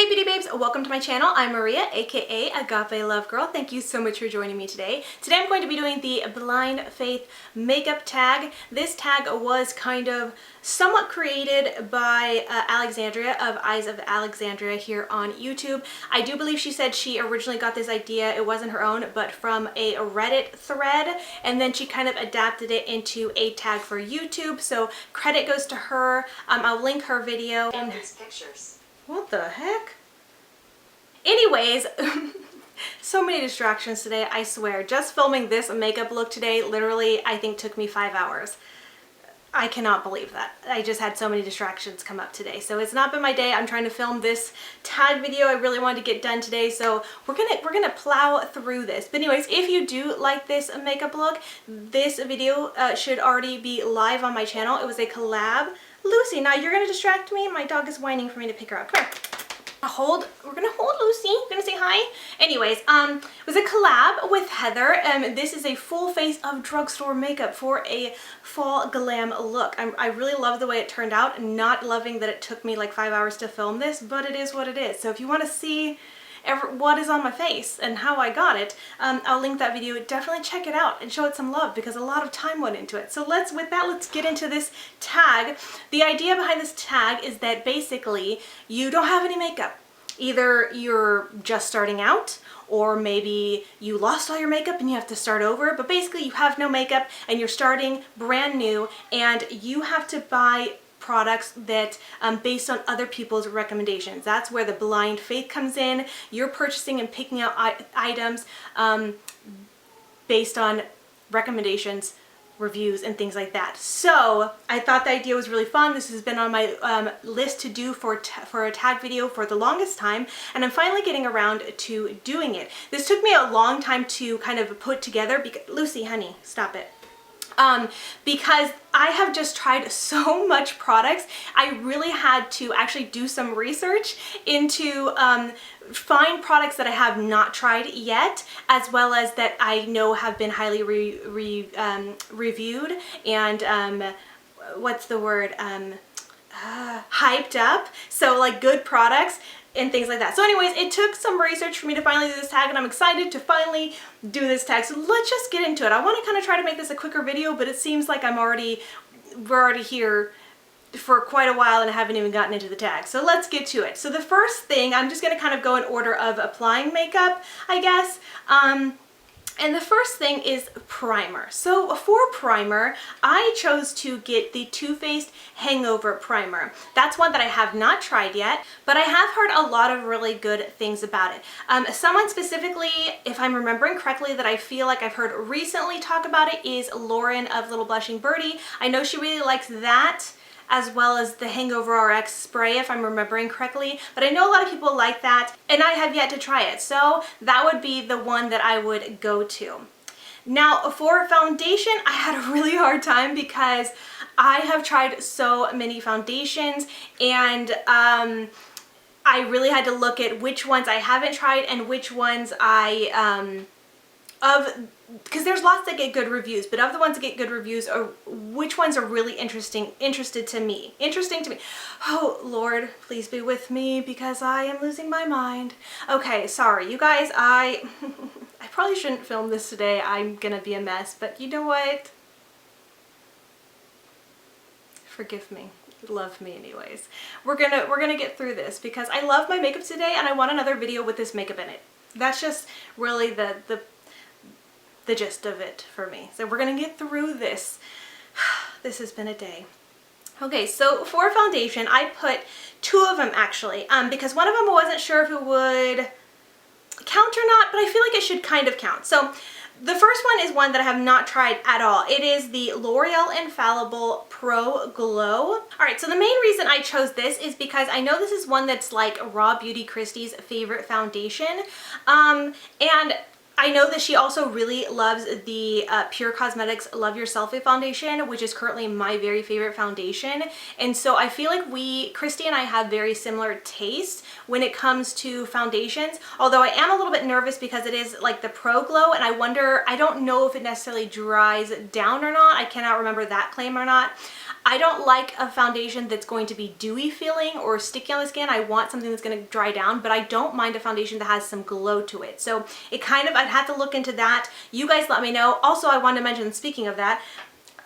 Hey beauty babes, welcome to my channel. I'm Maria, aka Agape Love Girl. Thank you so much for joining me today. Today I'm going to be doing the Blind Faith makeup tag. This tag was kind of somewhat created by Alexandria of Eyes of Alexandria here on YouTube. I do believe she said she originally got this idea, it wasn't her own, but from a Reddit thread, and then she kind of adapted it into a tag for YouTube. So credit goes to her. I'll link her video. And these pictures. What the heck? Anyways, so many distractions today, I swear. Just filming this makeup look today literally, I think, took me 5 hours. I cannot believe that. I just had so many distractions come up today. So it's not been my day. I'm trying to film this tag video I really wanted to get done today. So we're gonna plow through this. But anyways, if you do like this makeup look, this video should already be live on my channel. It was a collab. Lucy, now you're gonna distract me. My dog is whining for me to pick her up. Come here. We're gonna hold Lucy. We're gonna say hi. Anyways, it was a collab with Heather. This is a full face of drugstore makeup for a fall glam look. I really love the way it turned out. Not loving that it took me like 5 hours to film this, but it is what it is. So if you want to see what is on my face and how I got it, I'll link that video. Definitely check it out and show it some love because a lot of time went into it. So let's get into this tag. The idea behind this tag is that basically you don't have any makeup. Either you're just starting out, or maybe you lost all your makeup and you have to start over, but basically you have no makeup and you're starting brand new and you have to buy products that based on other people's recommendations. That's where the blind faith comes in. You're purchasing and picking out items based on recommendations, reviews, and things like that. So I thought the idea was really fun. This has been on my list to do for a tag video for the longest time, and I'm finally getting around to doing it. This took me a long time to kind of put together because, Lucy, honey, stop it. Because I have just tried so much products, I really had to actually do some research into find products that I have not tried yet, as well as that I know have been highly reviewed and what's the word, hyped up. So like good products and things like that. So anyways, it took some research for me to finally do this tag, and I'm excited to finally do this tag. So let's just get into it. I want to kind of try to make this a quicker video, but it seems like we're already here for quite a while and I haven't even gotten into the tag. So let's get to it. So the first thing, I'm just going to kind of go in order of applying makeup, I guess. And the first thing is primer. So for primer, I chose to get the Too Faced Hangover Primer. That's one that I have not tried yet, but I have heard a lot of really good things about it. Someone specifically, if I'm remembering correctly, that I feel like I've heard recently talk about it is Lauren of Little Blushing Birdie. I know she really likes that, as well as the Hangover RX spray, if I'm remembering correctly. But I know a lot of people like that, and I have yet to try it. So that would be the one that I would go to. Now, for foundation, I had a really hard time because I have tried so many foundations, and I really had to look at which ones I haven't tried and which ones because there's lots that get good reviews, but of the ones that get good reviews, which ones are really interesting to me. Oh Lord, please be with me because I am losing my mind. Okay, sorry you guys, I probably shouldn't film this today. I'm gonna be a mess, but you know what? Forgive me. Love me anyways. We're gonna get through this because I love my makeup today and I want another video with this makeup in it. That's just really the gist of it for me. So we're gonna get through this. This has been a day. Okay, so for foundation, I put two of them actually, because one of them I wasn't sure if it would count or not, but I feel like it should kind of count. So the first one is one that I have not tried at all. It is the L'Oreal Infallible Pro Glow. All right, so the main reason I chose this is because I know this is one that's like Raw Beauty Christie's favorite foundation, and I know that she also really loves the Pure Cosmetics Love Yourself foundation, which is currently my very favorite foundation. And so I feel like Christy and I have very similar tastes when it comes to foundations. Although I am a little bit nervous because it is like the Pro Glow, and I don't know if it necessarily dries down or not. I cannot remember that claim or not. I don't like a foundation that's going to be dewy feeling or sticky on the skin. I want something that's going to dry down, but I don't mind a foundation that has some glow to it. So it kind of, I'd have to look into that. You guys let me know. Also, I wanted to mention, speaking of that,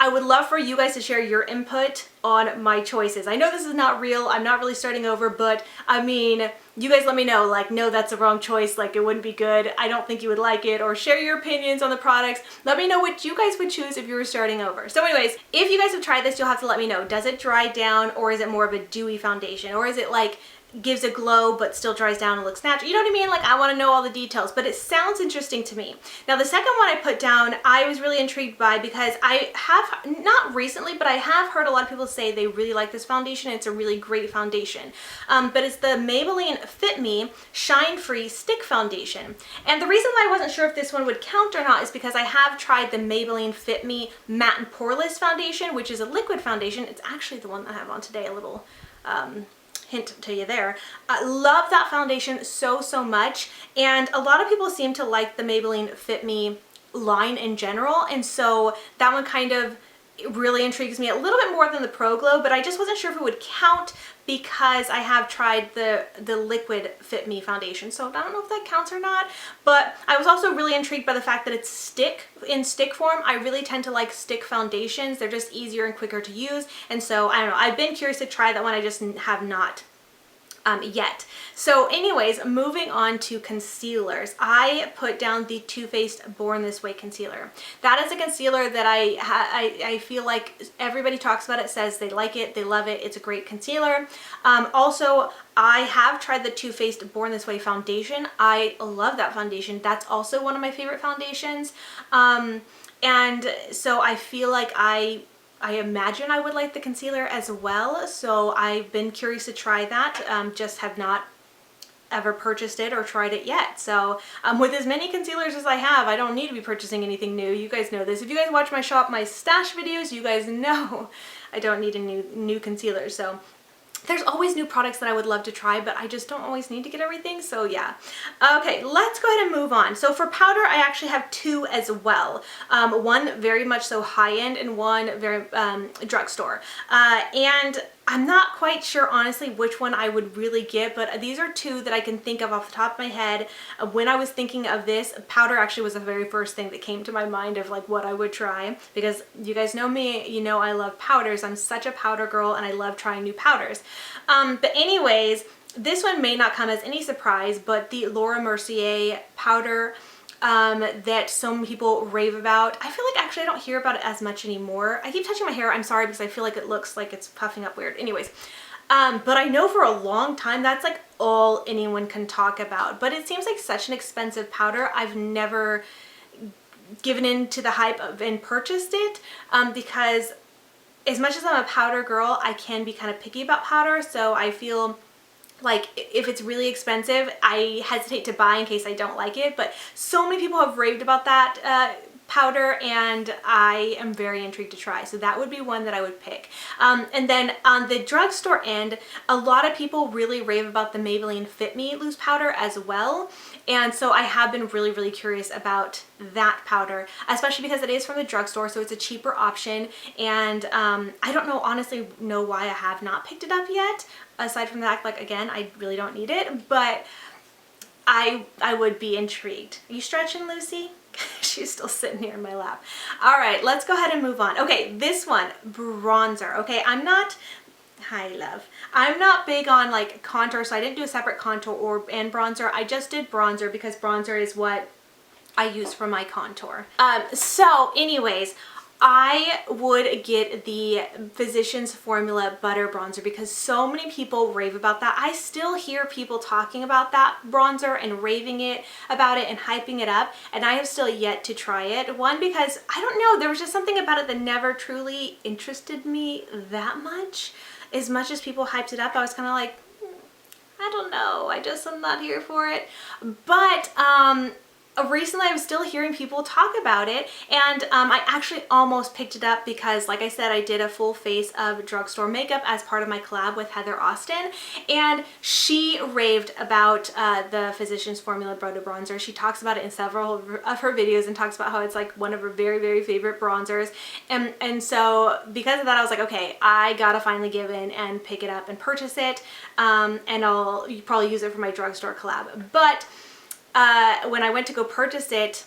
I would love for you guys to share your input on my choices. I know this is not real. I'm not really starting over, but I mean, you guys let me know, like, no, that's the wrong choice. Like, it wouldn't be good. I don't think you would like it, or share your opinions on the products. Let me know what you guys would choose if you were starting over. So anyways, if you guys have tried this, you'll have to let me know. Does it dry down, or is it more of a dewy foundation? Or is it like gives a glow but still dries down and looks natural? You know what I mean? Like, I want to know all the details, but it sounds interesting to me. Now, the second one I put down, I was really intrigued by because I have, not recently, but I have heard a lot of people say they really like this foundation. It's a really great foundation. But it's the Maybelline Fit Me Shine Free Stick Foundation. And the reason why I wasn't sure if this one would count or not is because I have tried the Maybelline Fit Me Matte and Poreless Foundation, which is a liquid foundation. It's actually the one that I have on today, a little hint to you there. I love that foundation so much, and a lot of people seem to like the Maybelline Fit Me line in general, and so that one kind of really intrigues me a little bit more than the Pro Glow, but I just wasn't sure if it would count because I have tried the liquid Fit Me foundation, so I don't know if that counts or not. But I was also really intrigued by the fact that it's in stick form. I really tend to like stick foundations. They're just easier and quicker to use, and so I don't know, I've been curious to try that one. I just have not yet. So anyways, moving on to concealers, I put down the Too Faced Born This Way concealer. That is a concealer that I feel like everybody talks about it, says they like it, they love it, it's a great concealer. Also, I have tried the Too Faced Born This Way foundation. I love that foundation. That's also one of my favorite foundations. And so I feel like I imagine I would like the concealer as well, so I've been curious to try that, just have not ever purchased it or tried it yet. So with as many concealers as I have, I don't need to be purchasing anything new. You guys know this. If you guys watch my shop, my stash videos, you guys know I don't need a new concealer. So there's always new products that I would love to try, but I just don't always need to get everything, so yeah. Okay, let's go ahead and move on. So for powder, I actually have two as well. One very much so high-end and one very drugstore. And I'm not quite sure, honestly, which one I would really get, but these are two that I can think of off the top of my head. When I was thinking of this, powder actually was the very first thing that came to my mind of like what I would try, because you guys know me, you know I love powders. I'm such a powder girl and I love trying new powders. But anyways, this one may not come as any surprise, but the Laura Mercier powder that some people rave about. I feel like actually I don't hear about it as much anymore. I keep touching my hair, I'm sorry, because I feel like it looks like it's puffing up weird. Anyways, but I know for a long time that's like all anyone can talk about, but it seems like such an expensive powder. I've never given in to the hype of and purchased it, because as much as I'm a powder girl, I can be kind of picky about powder, so I feel like if it's really expensive, I hesitate to buy in case I don't like it. But so many people have raved about that powder, and I am very intrigued to try. So that would be one that I would pick. And then on the drugstore end, a lot of people really rave about the Maybelline Fit Me loose powder as well. And so I have been really curious about that powder, especially because it is from the drugstore, so it's a cheaper option. And I don't know, honestly, know why I have not picked it up yet. Aside from that, like, again, I really don't need it, but I would be intrigued. Are you stretching, Lucy? She's still sitting here in my lap. All right, let's go ahead and move on. Okay, this one, bronzer. Okay, hi love. I'm not big on like contour, so I didn't do a separate contour and bronzer. I just did bronzer because bronzer is what I use for my contour. So anyways, I would get the Physicians Formula Butter Bronzer because so many people rave about that. I still hear people talking about that bronzer and raving about it and hyping it up, and I have still yet to try it. One, because I don't know, there was just something about it that never truly interested me that much. As much as people hyped it up, I was kind of like, I don't know, I'm not here for it. But recently I'm still hearing people talk about it, and I actually almost picked it up because, like I said, I did a full face of drugstore makeup as part of my collab with Heather Austin, and she raved about the Physicians Formula Brow to Bronzer. She talks about it in several of her videos and talks about how it's like one of her very, very favorite bronzers, and so because of that I was like, okay, I gotta finally give in and pick it up and purchase it, and I'll probably use it for my drugstore collab. But when I went to go purchase it,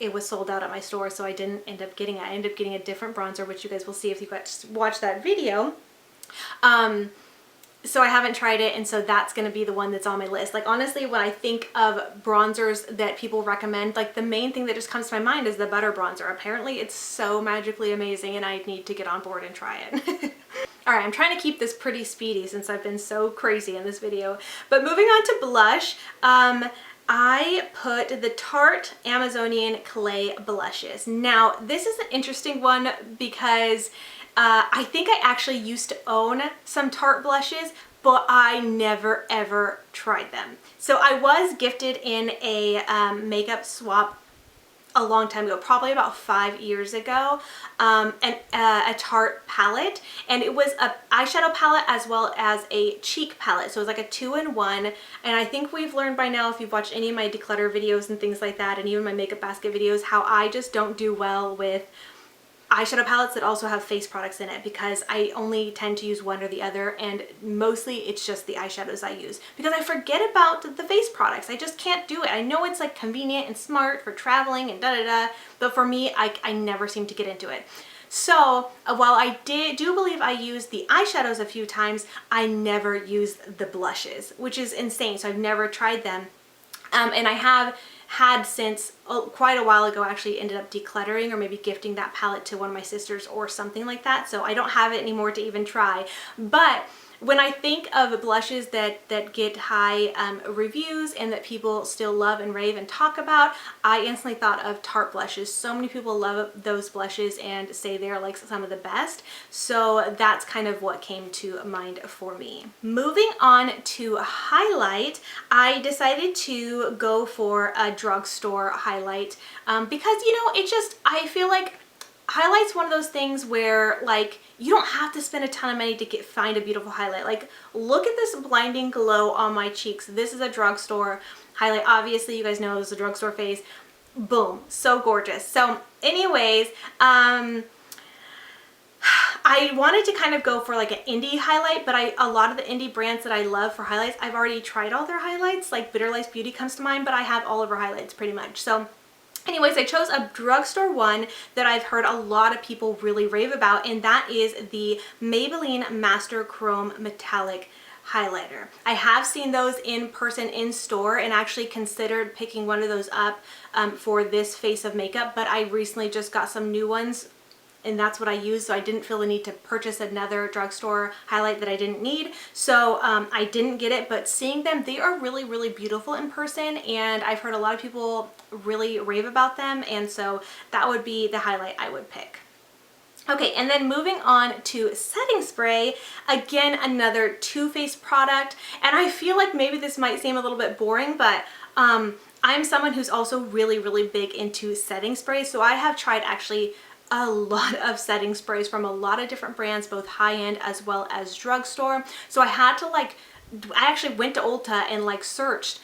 it was sold out at my store, so I didn't end up getting it. I ended up getting a different bronzer, which you guys will see if you guys watch that video. So I haven't tried it, and so that's going to be the one that's on my list. Like, honestly, when I think of bronzers that people recommend, like the main thing that just comes to my mind is the butter bronzer. Apparently it's so magically amazing, and I need to get on board and try it. All right, I'm trying to keep this pretty speedy since I've been so crazy in this video. But moving on to blush, I put the Tarte Amazonian Clay blushes. Now, this is an interesting one because I think I actually used to own some Tarte blushes, but I never ever tried them. So I was gifted in a makeup swap a long time ago, probably about 5 years ago, a Tarte palette, and it was a eyeshadow palette as well as a cheek palette, so it was like a 2-in-1. And I think we've learned by now, if you've watched any of my declutter videos and things like that, and even my makeup basket videos, how I just don't do well with eyeshadow palettes that also have face products in it, because I only tend to use one or the other, and mostly it's just the eyeshadows I use because I forget about the face products. I just can't do it. I know it's like convenient and smart for traveling and da-da-da, but for me, I never seem to get into it. So while I do believe I used the eyeshadows a few times, I never used the blushes, which is insane. So I've never tried them. And I have had since quite a while ago actually ended up decluttering or maybe gifting that palette to one of my sisters or something like that. So I don't have it anymore to even try. But when I think of blushes that get high reviews and that people still love and rave and talk about, I instantly thought of Tarte blushes. So many people love those blushes and say they're like some of the best. So that's kind of what came to mind for me. Moving on to highlight, I decided to go for a drugstore highlight because, you know, it just, I feel like highlight's one of those things where, like, you don't have to spend a ton of money to find a beautiful highlight. Like, look at this blinding glow on my cheeks. This is a drugstore highlight. Obviously, you guys know this is a drugstore face. Boom, so gorgeous. So anyways, I wanted to kind of go for like an indie highlight, but a lot of the indie brands that I love for highlights, I've already tried all their highlights. Like Bitter Lights Beauty comes to mind, but I have all of her highlights pretty much. So anyways, I chose a drugstore one that I've heard a lot of people really rave about, and that is the Maybelline Master Chrome Metallic Highlighter. I have seen those in person in store and actually considered picking one of those up for this face of makeup, but I recently just got some new ones and that's what I use, so I didn't feel the need to purchase another drugstore highlight that I didn't need. So I didn't get it, but seeing them, they are really, really beautiful in person, and I've heard a lot of people really rave about them, and so that would be the highlight I would pick. Okay, and then moving on to setting spray, again, another Too Faced product, and I feel like maybe this might seem a little bit boring, but I'm someone who's also really, really big into setting spray, so I have tried actually a lot of setting sprays from a lot of different brands, both high-end as well as drugstore. So I had to I actually went to Ulta and like searched,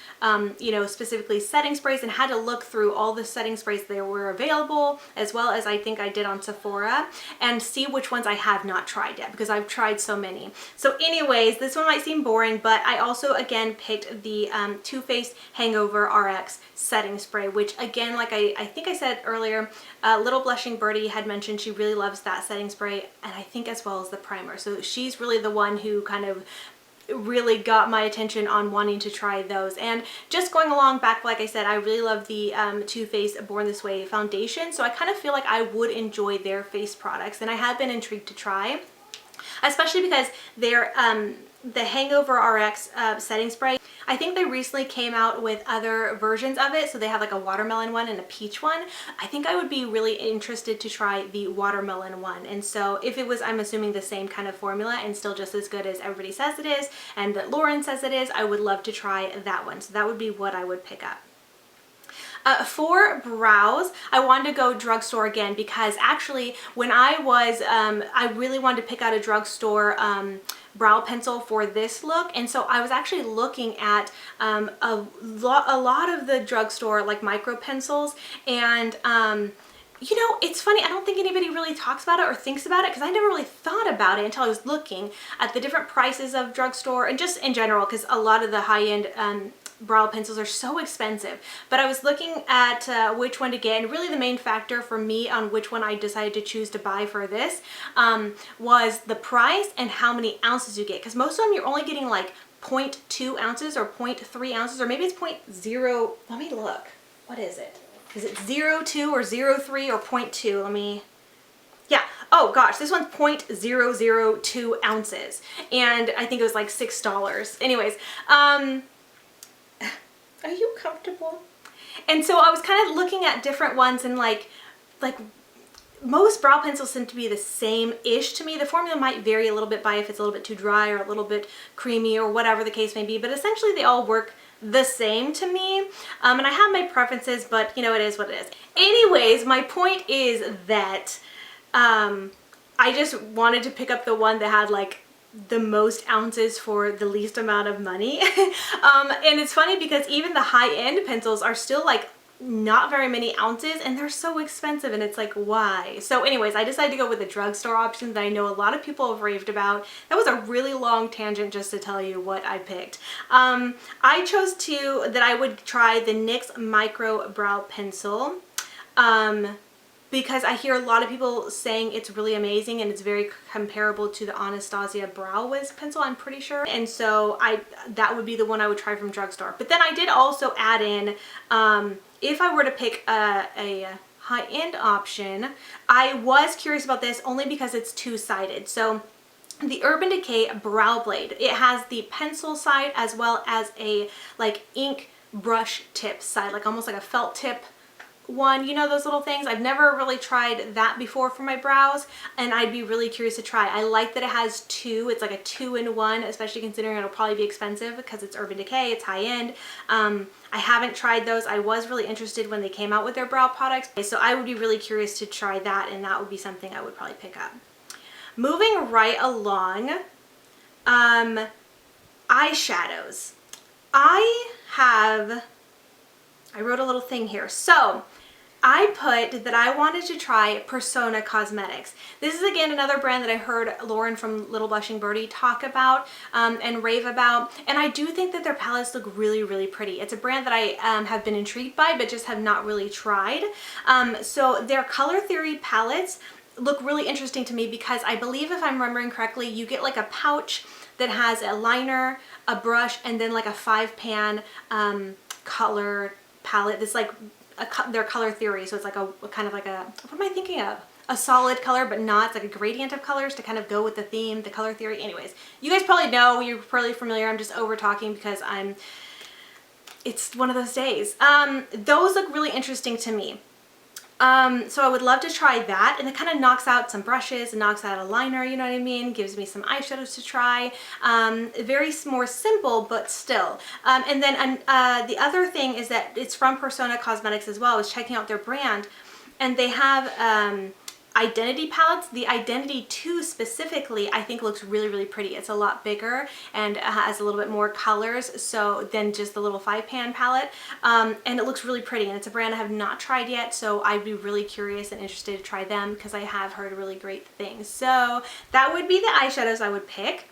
you know, specifically setting sprays, and had to look through all the setting sprays that were available, as well as I think I did on Sephora, and see which ones I have not tried yet, because I've tried so many. So anyways, this one might seem boring, but I also again picked the Too Faced Hangover RX setting spray, which again, like I think I said earlier, Little Blushing Birdie had mentioned she really loves that setting spray, and I think as well as the primer. So she's really the one who kind of really got my attention on wanting to try those. And just going along back, like I said, I really love the Too Faced Born This Way foundation, so I kind of feel like I would enjoy their face products, and I have been intrigued to try, especially because they're the Hangover RX setting spray. I think they recently came out with other versions of it, so they have like a watermelon one and a peach one. I think I would be really interested to try the watermelon one, and so if it was, I'm assuming, the same kind of formula and still just as good as everybody says it is and that Lauren says it is, I would love to try that one. So that would be what I would pick up. For brows, I wanted to go drugstore again because actually when I really wanted to pick out a drugstore brow pencil for this look, and so I was actually looking at a lot of the drugstore like micro pencils, and you know, it's funny, I don't think anybody really talks about it or thinks about it because I never really thought about it until I was looking at the different prices of drugstore and just in general, because a lot of the high-end brow pencils are so expensive. But I was looking at which one to get, and really the main factor for me on which one I decided to choose to buy for this was the price and how many ounces you get, because most of them you're only getting like 0.2 ounces or 0.3 ounces, or maybe it's 0.0, let me look, what is it? Is it 0.2 or 0.3 or 0.2? Let me, yeah, oh gosh, this one's 0.002 ounces, and I think it was like $6. Anyways, are you comfortable? And so I was kind of looking at different ones, and like most brow pencils seem to be the same-ish to me. The formula might vary a little bit by if it's a little bit too dry or a little bit creamy or whatever the case may be, but essentially they all work the same to me. And I have my preferences, but you know, it is what it is. Anyways, my point is that I just wanted to pick up the one that had like the most ounces for the least amount of money. And it's funny because even the high-end pencils are still like not very many ounces, and they're so expensive, and it's like, why? So anyways, I decided to go with the drugstore option that I know a lot of people have raved about. That was a really long tangent just to tell you what I picked. I chose that I would try the NYX Micro Brow Pencil. Because I hear a lot of people saying it's really amazing and it's very comparable to the Anastasia Brow Wiz pencil, I'm pretty sure. And so that would be the one I would try from drugstore. But then I did also add in, if I were to pick a high-end option, I was curious about this only because it's two-sided. So the Urban Decay Brow Blade, it has the pencil side as well as a like ink brush tip side, like almost like a felt tip one, you know, those little things. I've never really tried that before for my brows, and I'd be really curious to try. I like that it has two. It's like a 2-in-1, especially considering it'll probably be expensive because it's Urban Decay, it's high end. I haven't tried those. I was really interested when they came out with their brow products, so I would be really curious to try that, and that would be something I would probably pick up. Moving right along, eyeshadows. I wrote a little thing here. So I put that I wanted to try Persona Cosmetics. This is again another brand that I heard Lauren from Little Blushing Birdie talk about and rave about, and I do think that their palettes look really, really pretty. It's a brand that I have been intrigued by but just have not really tried. So their Color Theory palettes look really interesting to me because I believe, if I'm remembering correctly, you get like a pouch that has a liner, a brush, and then like a 5-pan color palette. That's like their Color Theory, so it's like a kind of like a, what am I thinking of? A solid color, but not, it's like a gradient of colors to kind of go with the theme, the Color Theory. Anyways, you guys probably know, you're probably familiar. I'm just over talking because it's one of those days. Those look really interesting to me. So I would love to try that, and it kind of knocks out some brushes and knocks out a liner, you know what I mean? Gives me some eyeshadows to try. Very more simple, but still. And then the other thing is that it's from Persona Cosmetics as well. I was checking out their brand, and they have Identity palettes. The Identity 2 specifically, I think looks really, really pretty. It's a lot bigger and has a little bit more colors than just the little 5-pan palette, and it looks really pretty, and it's a brand I have not tried yet, so I'd be really curious and interested to try them because I have heard really great things. So that would be the eyeshadows I would pick.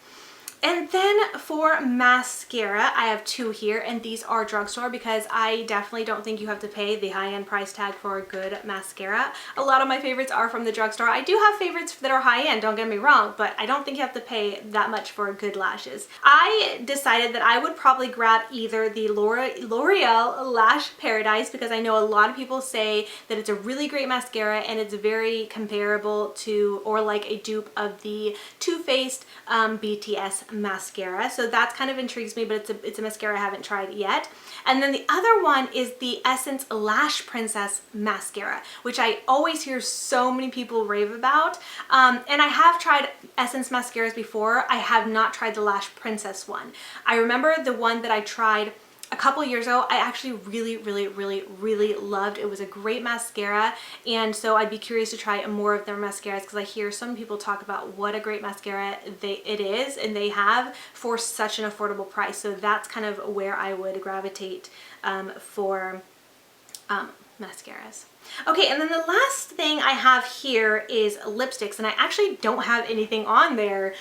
And then for mascara, I have two here, and these are drugstore because I definitely don't think you have to pay the high-end price tag for a good mascara. A lot of my favorites are from the drugstore. I do have favorites that are high-end, don't get me wrong, but I don't think you have to pay that much for good lashes. I decided that I would probably grab either the L'Oreal Lash Paradise, because I know a lot of people say that it's a really great mascara and it's very comparable to, or like a dupe of the Too Faced BTS mascara. So that kind of intrigues me, but it's a mascara I haven't tried yet. And then the other one is the Essence Lash Princess mascara, which I always hear so many people rave about. And I have tried Essence mascaras before. I have not tried the Lash Princess one. I remember the one that I tried a couple years ago, I actually really loved. It was a great mascara, and so I'd be curious to try more of their mascaras because I hear some people talk about what a great mascara it is and they have for such an affordable price. So that's kind of where I would gravitate for mascaras. Okay, and then the last thing I have here is lipsticks, and I actually don't have anything on there,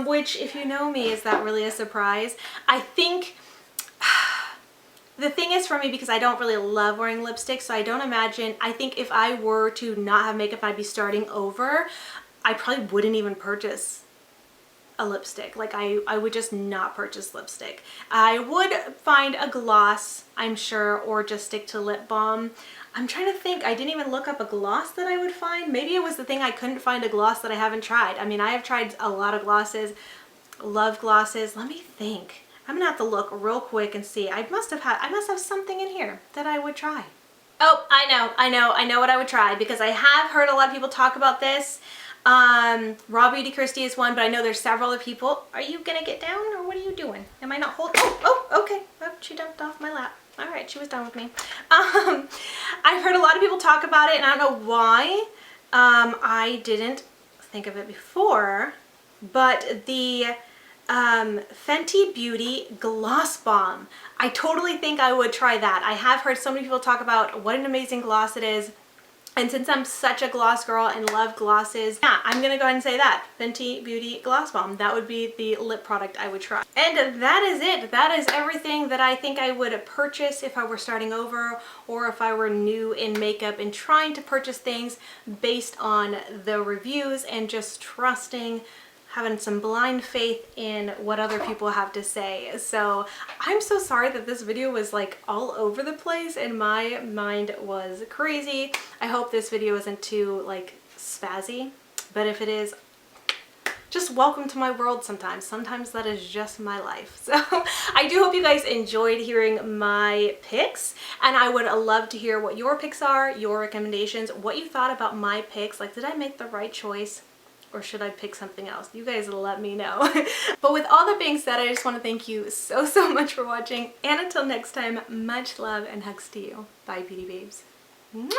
which, if you know me, is that really a surprise? I think the thing is for me, because I don't really love wearing lipstick, so I don't imagine, I think if I were to not have makeup, I'd be starting over, I probably wouldn't even purchase a lipstick. Like I would just not purchase lipstick. I would find a gloss, I'm sure, or just stick to lip balm. I'm trying to think, I didn't even look up a gloss that I would find. Maybe it was the thing I couldn't find a gloss that I haven't tried. I mean, I have tried a lot of glosses, love glosses. Let me think. I'm gonna have to look real quick and see. I must have something in here that I would try. Oh, I know what I would try, because I have heard a lot of people talk about this. Raw Beauty Christie is one, but I know there's several other people. Are you gonna get down, or what are you doing? Am I not holding? Oh, okay. Oh, she dumped off my lap. All right, she was done with me. I've heard a lot of people talk about it, and I don't know why I didn't think of it before, but the Fenty Beauty Gloss Bomb. I totally think I would try that. I have heard so many people talk about what an amazing gloss it is. And since I'm such a gloss girl and love glosses, yeah, I'm gonna go ahead and say that. Fenty Beauty Gloss Bomb. That would be the lip product I would try. And that is it. That is everything that I think I would purchase if I were starting over, or if I were new in makeup and trying to purchase things based on the reviews and just trusting, having some blind faith in what other people have to say. So I'm so sorry that this video was like all over the place and my mind was crazy. I hope this video isn't too like spazzy, but if it is, just welcome to my world sometimes. Sometimes that is just my life. So I do hope you guys enjoyed hearing my picks, and I would love to hear what your picks are, your recommendations, what you thought about my picks. Like, did I make the right choice? Or should I pick something else? You guys let me know. But with all that being said, I just want to thank you so much for watching. And until next time, much love and hugs to you. Bye, beauty babes. Mwah!